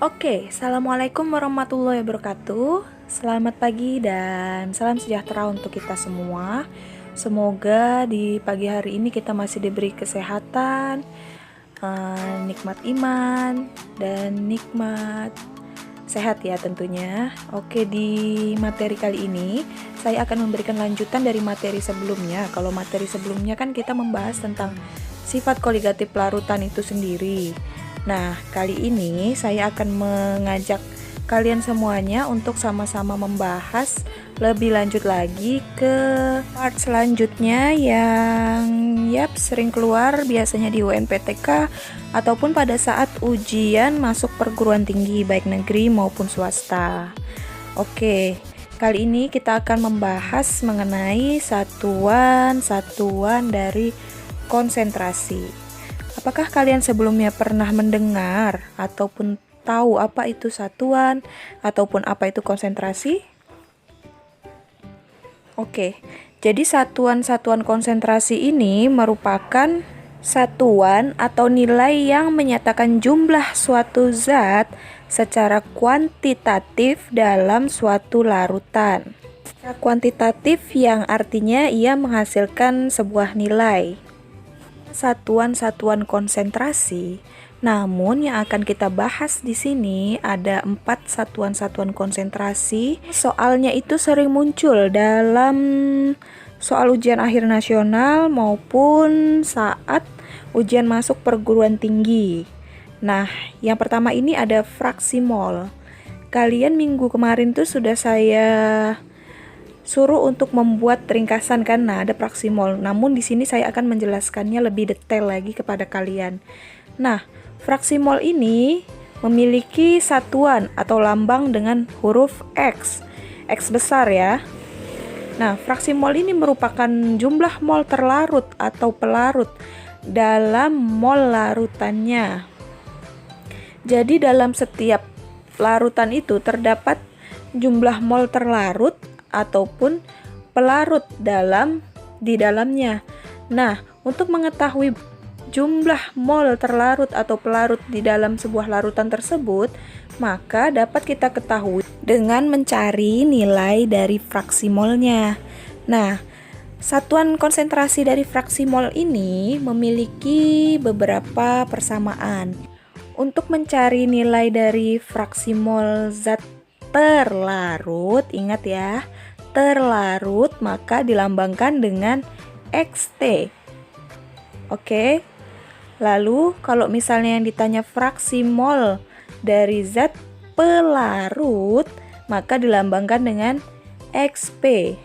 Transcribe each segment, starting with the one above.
Oke, assalamualaikum warahmatullahi wabarakatuh. Selamat pagi dan salam sejahtera untuk kita semua. Semoga di pagi hari ini kita masih diberi kesehatan, nikmat iman, dan nikmat sehat ya tentunya. Oke, di materi kali ini saya akan memberikan lanjutan dari materi sebelumnya. Kalau materi sebelumnya kan kita membahas tentang sifat koligatif larutan itu sendiri. Nah, kali ini saya akan mengajak kalian semuanya untuk sama-sama membahas lebih lanjut lagi ke part selanjutnya yang sering keluar biasanya di UNPTK ataupun pada saat ujian masuk perguruan tinggi baik negeri maupun swasta. Oke, kali ini kita akan membahas mengenai satuan-satuan dari konsentrasi. Apakah kalian sebelumnya pernah mendengar ataupun tahu apa itu satuan ataupun apa itu konsentrasi? Oke, jadi satuan-satuan konsentrasi ini merupakan satuan atau nilai yang menyatakan jumlah suatu zat secara kuantitatif dalam suatu larutan. Secara kuantitatif yang artinya ia menghasilkan sebuah nilai. Satuan-satuan konsentrasi. Namun yang akan kita bahas di sini ada 4 satuan-satuan konsentrasi. Soalnya itu sering muncul dalam soal ujian akhir nasional maupun saat ujian masuk perguruan tinggi. Nah, yang pertama ini ada fraksi mol. Kalian minggu kemarin tuh sudah saya suruh untuk membuat ringkasan kan, nah ada fraksi mol. Namun di sini saya akan menjelaskannya lebih detail lagi kepada kalian. Nah, fraksi mol ini memiliki satuan atau lambang dengan huruf X. X besar ya. Nah, fraksi mol ini merupakan jumlah mol terlarut atau pelarut dalam mol larutannya. Jadi dalam setiap larutan itu terdapat jumlah mol terlarut ataupun pelarut di dalamnya. Nah, untuk mengetahui jumlah mol terlarut atau pelarut di dalam sebuah larutan tersebut, maka dapat kita ketahui dengan mencari nilai dari fraksi molnya. Nah, satuan konsentrasi dari fraksi mol ini memiliki beberapa persamaan. Untuk mencari nilai dari fraksi mol zat terlarut, ingat ya, terlarut maka dilambangkan dengan XT. Oke. Lalu kalau misalnya yang ditanya fraksi mol dari zat pelarut, maka dilambangkan dengan XP.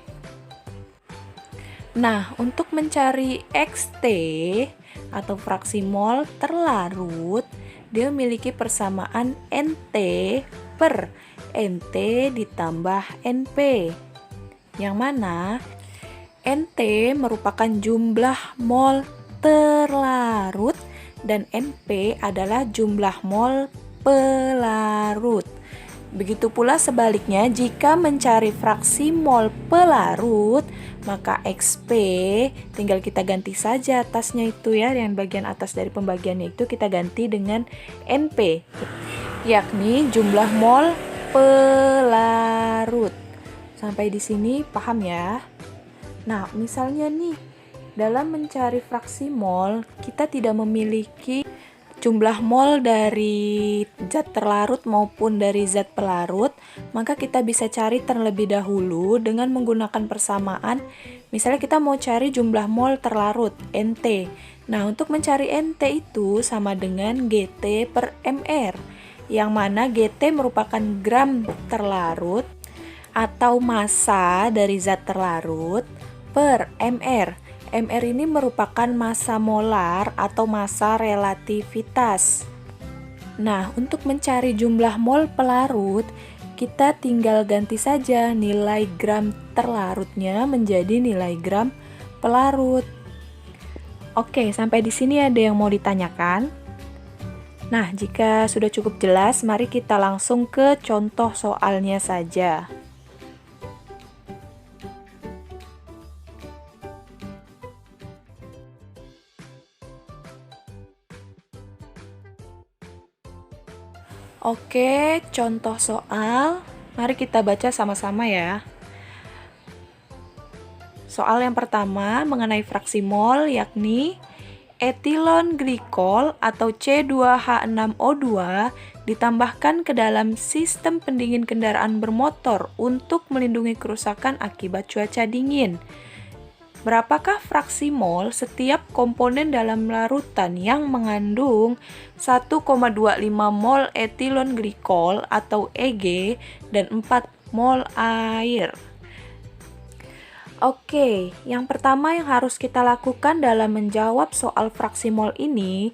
Nah, untuk mencari XT atau fraksi mol terlarut, dia memiliki persamaan NT per NT ditambah NP, yang mana NT merupakan jumlah mol terlarut dan NP adalah jumlah mol pelarut. Begitu pula sebaliknya, jika mencari fraksi mol pelarut, maka XP tinggal kita ganti saja atasnya itu ya, yang bagian atas dari pembagiannya itu kita ganti dengan NP, yakni jumlah mol pelarut. Sampai di sini paham ya? Nah, misalnya nih, dalam mencari fraksi mol, kita tidak memiliki jumlah mol dari zat terlarut maupun dari zat pelarut, maka kita bisa cari terlebih dahulu dengan menggunakan persamaan. Misalnya kita mau cari jumlah mol terlarut, NT. Nah, untuk mencari NT itu sama dengan GT per MR, yang mana GT merupakan gram terlarut atau massa dari zat terlarut per MR. MR ini merupakan massa molar atau massa relativitas. Nah, untuk mencari jumlah mol pelarut, kita tinggal ganti saja nilai gram terlarutnya menjadi nilai gram pelarut. Oke, sampai di sini ada yang mau ditanyakan? Nah, jika sudah cukup jelas, mari kita langsung ke contoh soalnya saja. Oke, contoh soal. Mari kita baca sama-sama ya. Soal yang pertama mengenai fraksi mol, yakni etilon glikol atau C2H6O2 ditambahkan ke dalam sistem pendingin kendaraan bermotor untuk melindungi kerusakan akibat cuaca dingin. Berapakah fraksi mol setiap komponen dalam larutan yang mengandung 1,25 mol etilon glikol atau EG dan 4 mol air? Oke, yang pertama yang harus kita lakukan dalam menjawab soal fraksi mol ini,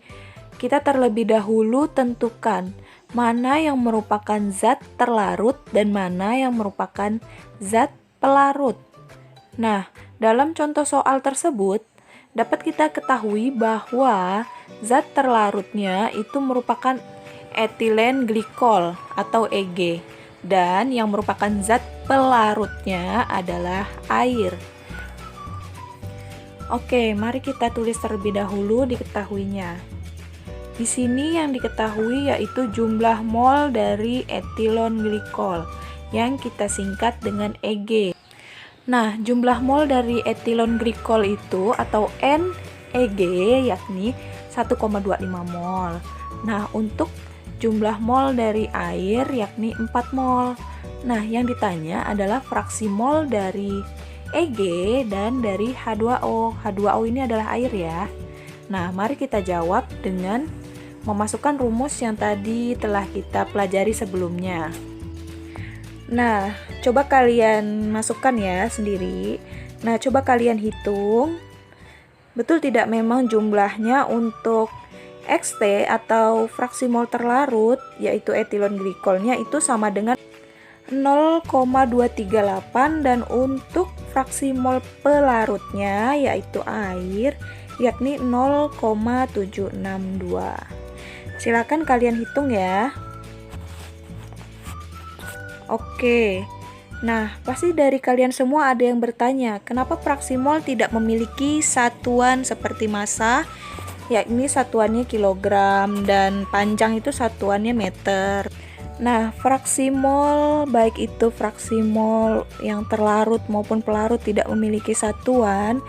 kita terlebih dahulu tentukan mana yang merupakan zat terlarut dan mana yang merupakan zat pelarut. Nah, dalam contoh soal tersebut, dapat kita ketahui bahwa zat terlarutnya itu merupakan etilen glikol atau EG, dan yang merupakan zat pelarutnya adalah air. Oke, mari kita tulis terlebih dahulu diketahuinya. Di sini yang diketahui yaitu jumlah mol dari etilon glikol yang kita singkat dengan EG. Nah, jumlah mol dari etilon glikol itu atau NEG yakni 1,25 mol. Nah, untuk jumlah mol dari air yakni 4 mol. Nah, yang ditanya adalah fraksi mol dari EG dan dari H2O. H2O ini adalah air ya. Nah, mari kita jawab dengan memasukkan rumus yang tadi telah kita pelajari sebelumnya. Nah, coba kalian masukkan ya sendiri. Nah, coba kalian hitung. Betul tidak memang jumlahnya untuk XT atau fraksi mol terlarut, yaitu etilon glikolnya itu sama dengan 0,238 dan untuk fraksi mol pelarutnya yaitu air yakni 0,762. Silakan kalian hitung ya. Oke, nah pasti dari kalian semua ada yang bertanya, kenapa fraksi mol tidak memiliki satuan seperti massa, yakni satuannya kilogram dan panjang itu satuannya meter. Nah, fraksi mol, baik itu fraksi mol yang terlarut maupun pelarut tidak memiliki satuan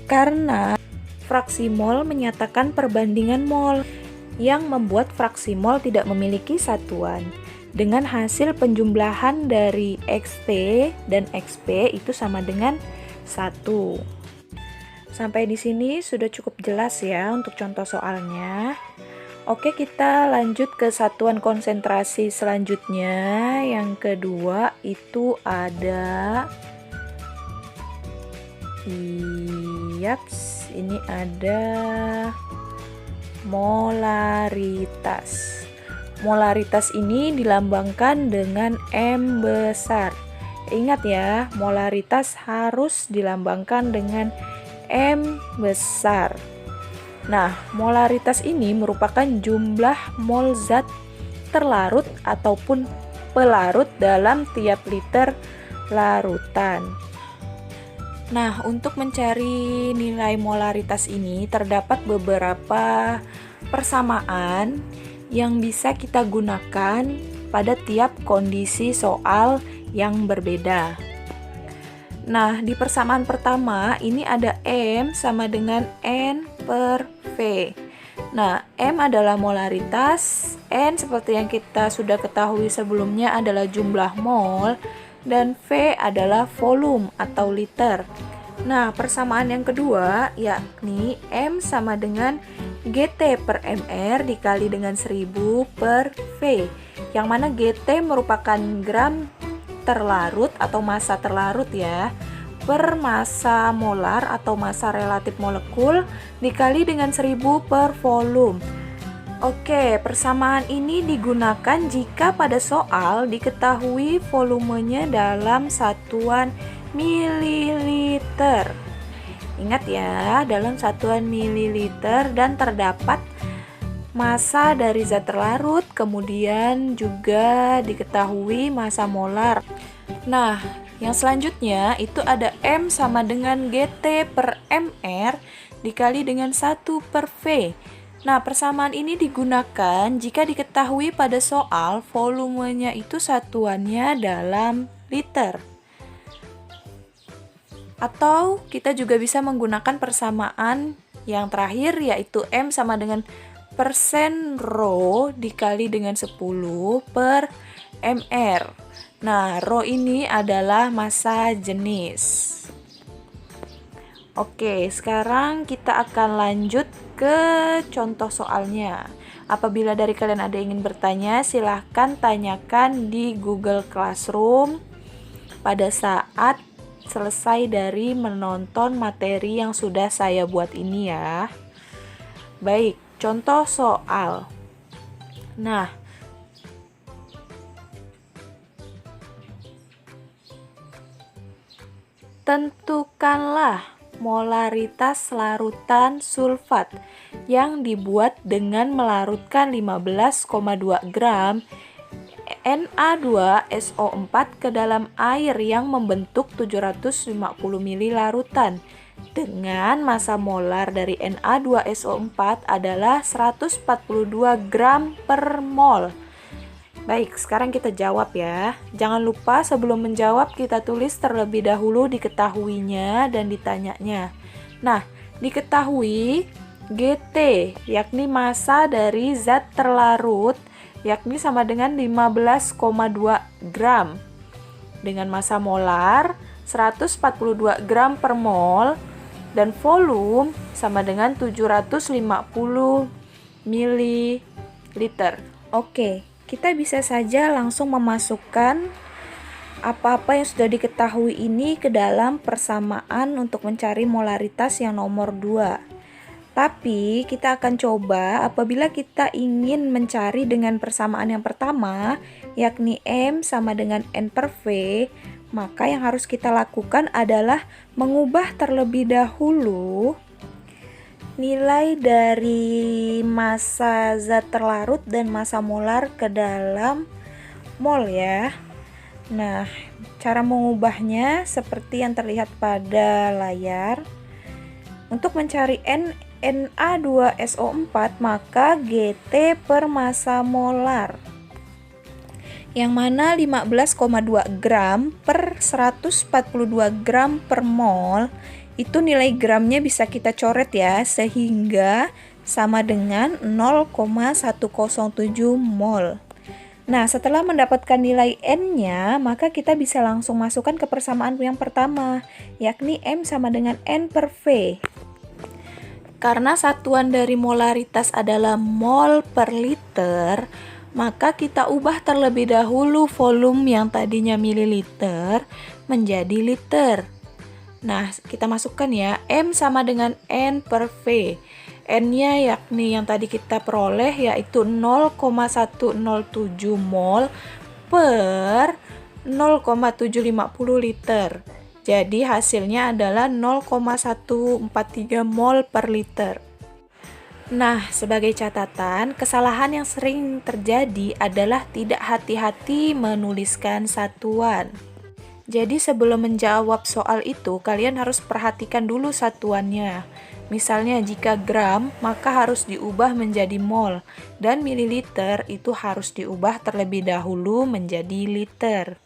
karena fraksi mol menyatakan perbandingan mol yang membuat fraksi mol tidak memiliki satuan. Dengan hasil penjumlahan dari XT dan XP itu sama dengan 1. Sampai di sini sudah cukup jelas ya untuk contoh soalnya. Oke, kita lanjut ke satuan konsentrasi selanjutnya. Yang kedua itu ada ini ada molaritas. Molaritas ini dilambangkan dengan M besar. Ingat ya, molaritas harus dilambangkan dengan M besar. Nah, molaritas ini merupakan jumlah mol zat terlarut ataupun pelarut dalam tiap liter larutan. Nah, untuk mencari nilai molaritas ini terdapat beberapa persamaan yang bisa kita gunakan pada tiap kondisi soal yang berbeda. Nah, di persamaan pertama ini ada M sama dengan N per V. Nah, M adalah molaritas, N seperti yang kita sudah ketahui sebelumnya adalah jumlah mol, dan V adalah volume atau liter. Nah, persamaan yang kedua yakni M sama dengan GT per MR dikali dengan 1000 per V, yang mana GT merupakan gram terlarut atau massa terlarut ya, per massa molar atau massa relatif molekul dikali dengan 1000 per volume. Oke, persamaan ini digunakan jika pada soal diketahui volumenya dalam satuan mililiter. Ingat ya, dalam satuan mililiter dan terdapat massa dari zat terlarut, kemudian juga diketahui massa molar. Nah, yang selanjutnya itu ada M sama dengan GT per MR dikali dengan 1 per V. Nah, persamaan ini digunakan jika diketahui pada soal volumenya itu satuannya dalam liter. Atau kita juga bisa menggunakan persamaan yang terakhir, yaitu M sama dengan persen rho dikali dengan 10 per mr. Nah, rho ini adalah massa jenis. Oke, sekarang kita akan lanjut ke contoh soalnya. Apabila dari kalian ada yang ingin bertanya, silahkan tanyakan di Google Classroom pada saat selesai dari menonton materi yang sudah saya buat ini ya. Baik, contoh soal. Nah, tentukanlah molaritas larutan sulfat yang dibuat dengan melarutkan 15,2 gram Na2SO4 ke dalam air yang membentuk 750 ml larutan dengan massa molar dari Na2SO4 adalah 142 gram per mol. Baik, sekarang kita jawab ya. Jangan lupa sebelum menjawab kita tulis terlebih dahulu diketahuinya dan ditanyanya. Nah, diketahui GT yakni massa dari zat terlarut yakni sama dengan 15,2 gram dengan massa molar 142 gram per mol dan volume sama dengan 750 ml. Oke, kita bisa saja langsung memasukkan apa-apa yang sudah diketahui ini ke dalam persamaan untuk mencari molaritas yang nomor 2. Tapi kita akan coba apabila kita ingin mencari dengan persamaan yang pertama, yakni M sama dengan N per V, maka yang harus kita lakukan adalah mengubah terlebih dahulu nilai dari massa zat terlarut dan massa molar ke dalam mol ya. Nah, cara mengubahnya seperti yang terlihat pada layar. Untuk mencari Na2SO4 maka GT per massa molar yang mana 15,2 gram per 142 gram per mol itu nilai gramnya bisa kita coret ya, sehingga sama dengan 0,107 mol. Nah, setelah mendapatkan nilai N-nya, maka kita bisa langsung masukkan ke persamaan yang pertama, yakni M sama dengan N per V. Karena satuan dari molaritas adalah mol per liter, maka kita ubah terlebih dahulu volume yang tadinya mililiter menjadi liter. Nah, kita masukkan ya, M sama dengan N per V. N-nya yakni yang tadi kita peroleh yaitu 0,107 mol per 0,750 liter. Jadi hasilnya adalah 0,143 mol per liter. Nah, sebagai catatan, kesalahan yang sering terjadi adalah tidak hati-hati menuliskan satuan. Jadi sebelum menjawab soal itu, kalian harus perhatikan dulu satuannya. Misalnya jika gram, maka harus diubah menjadi mol, dan mililiter itu harus diubah terlebih dahulu menjadi liter.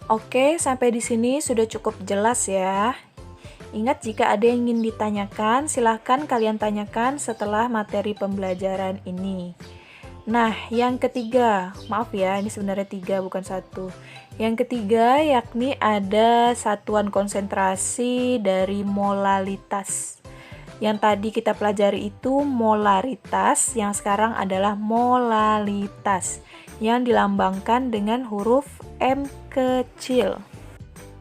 Oke, sampai di sini sudah cukup jelas ya. Ingat, jika ada yang ingin ditanyakan, silahkan kalian tanyakan setelah materi pembelajaran ini. Nah, yang ketiga, maaf ya, ini sebenarnya 3 bukan 1. Yang ketiga yakni ada satuan konsentrasi dari molalitas. Yang tadi kita pelajari itu molaritas, yang sekarang adalah molalitas yang dilambangkan dengan huruf M kecil.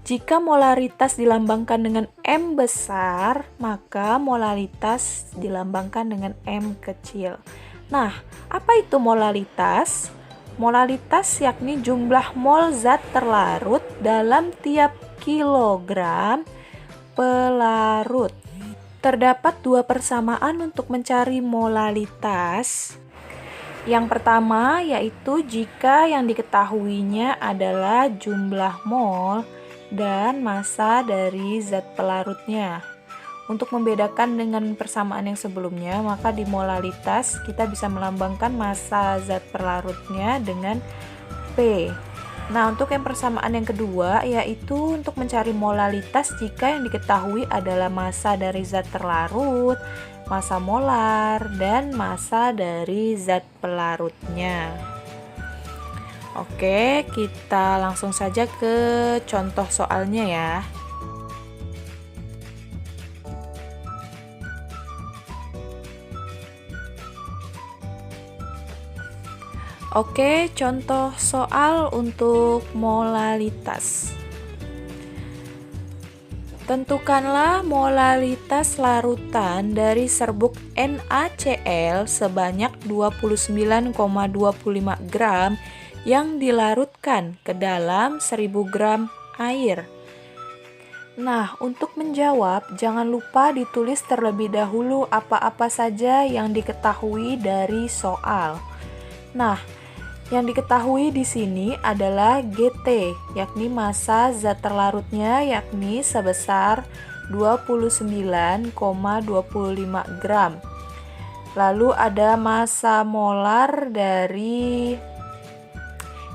Jika molaritas dilambangkan dengan M besar, maka molalitas dilambangkan dengan M kecil. Nah, apa itu molalitas? Molalitas yakni jumlah mol zat terlarut dalam tiap kilogram pelarut. Terdapat 2 persamaan untuk mencari molalitas. Yang pertama yaitu jika yang diketahuinya adalah jumlah mol dan massa dari zat pelarutnya. Untuk membedakan dengan persamaan yang sebelumnya, maka di molalitas kita bisa melambangkan massa zat perlarutnya dengan P. Nah, untuk yang persamaan yang kedua yaitu untuk mencari molalitas jika yang diketahui adalah massa dari zat terlarut, massa molar, dan massa dari zat pelarutnya. Oke, kita langsung saja ke contoh soalnya ya. Oke, contoh soal untuk molalitas. Tentukanlah molalitas larutan dari serbuk NaCl sebanyak 29,25 gram yang dilarutkan ke dalam 1000 gram air. Nah, untuk menjawab, jangan lupa ditulis terlebih dahulu apa-apa saja yang diketahui dari soal. Nah, yang diketahui di sini adalah GT, yakni massa zat terlarutnya yakni sebesar 29,25 gram. Lalu ada massa molar dari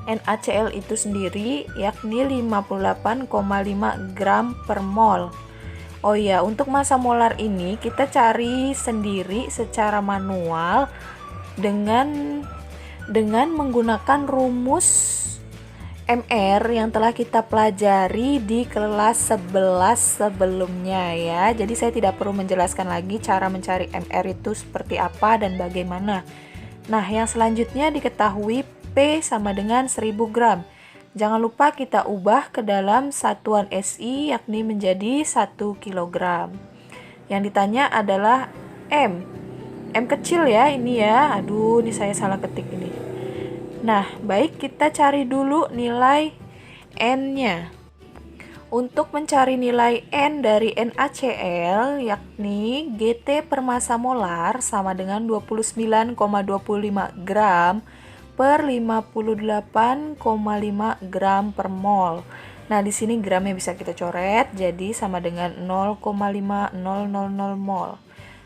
NaCl itu sendiri yakni 58,5 gram per mol. Oh ya, untuk massa molar ini kita cari sendiri secara manual dengan menggunakan rumus MR yang telah kita pelajari di kelas 11 sebelumnya ya. Jadi saya tidak perlu menjelaskan lagi cara mencari MR itu seperti apa dan bagaimana. Nah, yang selanjutnya diketahui P sama dengan 1000 gram. Jangan lupa kita ubah ke dalam satuan SI yakni menjadi 1 kg. Yang ditanya adalah M. M kecil ya ini ya. Aduh, ini saya salah ketik ini. Nah, baik kita cari dulu nilai N-nya. Untuk mencari nilai N dari NaCl yakni GT per massa molar sama dengan 29,25 gram per 58,5 gram per mol. Nah, di sini gramnya bisa kita coret jadi sama dengan 0,5000 mol.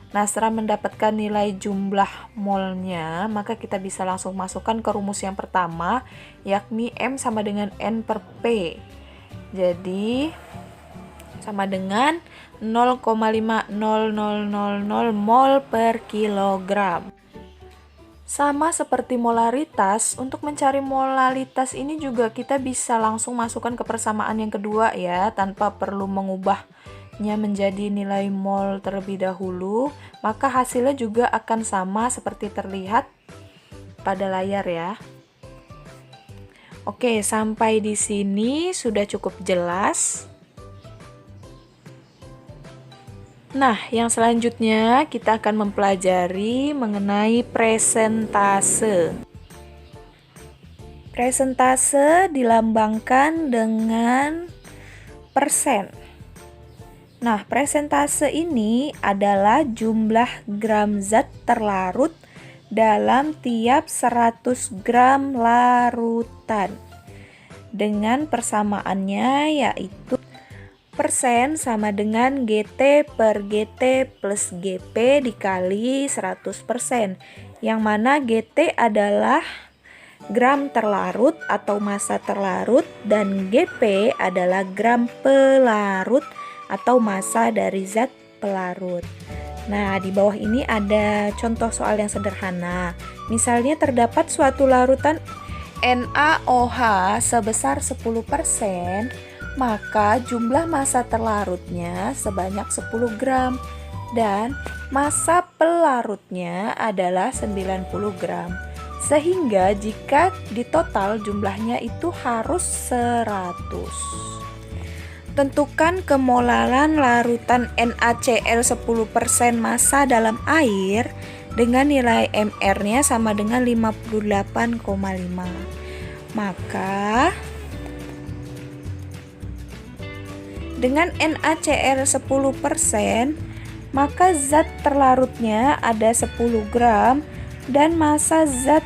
Nah, setelah mendapatkan nilai jumlah molnya, maka kita bisa langsung masukkan ke rumus yang pertama, yakni M sama dengan N per P. Jadi, sama dengan 0,5000 mol per kilogram. Sama seperti molaritas, untuk mencari molalitas ini juga kita bisa langsung masukkan ke persamaan yang kedua ya, tanpa perlu mengubahnya menjadi nilai mol terlebih dahulu, maka hasilnya juga akan sama seperti terlihat pada layar ya. Oke, sampai di sini sudah cukup jelas. Nah, yang selanjutnya kita akan mempelajari mengenai presentase. Presentase dilambangkan dengan persen. Nah, presentase ini adalah jumlah gram zat terlarut dalam tiap 100 gram larutan. Dengan persamaannya yaitu persen sama dengan GT per GT plus GP dikali 100%, yang mana GT adalah gram terlarut atau massa terlarut dan GP adalah gram pelarut atau massa dari zat pelarut. Nah, di bawah ini ada contoh soal yang sederhana. Misalnya terdapat suatu larutan NaOH sebesar 10%, maka jumlah massa terlarutnya sebanyak 10 gram dan massa pelarutnya adalah 90 gram. Sehingga jika ditotal jumlahnya itu harus 100. Tentukan kemolaran larutan NaCl 10% massa dalam air dengan nilai MR-nya sama dengan 58,5. Maka dengan NaCl 10%, maka zat terlarutnya ada 10 gram dan massa zat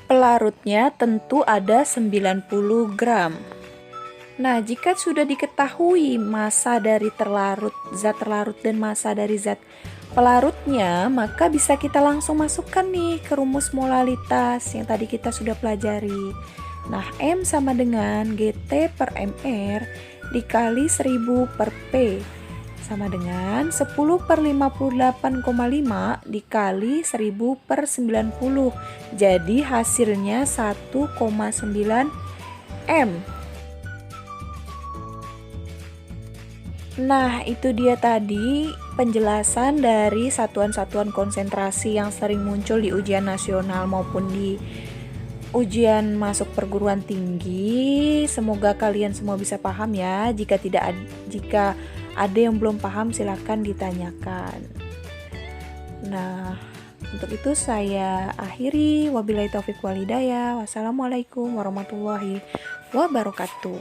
pelarutnya tentu ada 90 gram. Nah, jika sudah diketahui massa dari zat terlarut dan massa dari zat pelarutnya, maka bisa kita langsung masukkan nih ke rumus molalitas yang tadi kita sudah pelajari. Nah, M sama dengan GT per MR dikali 1000 per P sama dengan 10 per 58,5 dikali 1000 per 90. Jadi hasilnya 1,9 M. Nah, itu dia tadi penjelasan dari satuan-satuan konsentrasi yang sering muncul di ujian nasional maupun di ujian masuk perguruan tinggi. Semoga kalian semua bisa paham ya. Jika ada yang belum paham silahkan ditanyakan. Nah, untuk itu saya akhiri. Wabillahi taufiq wal hidayah. Wassalamualaikum warahmatullahi wabarakatuh.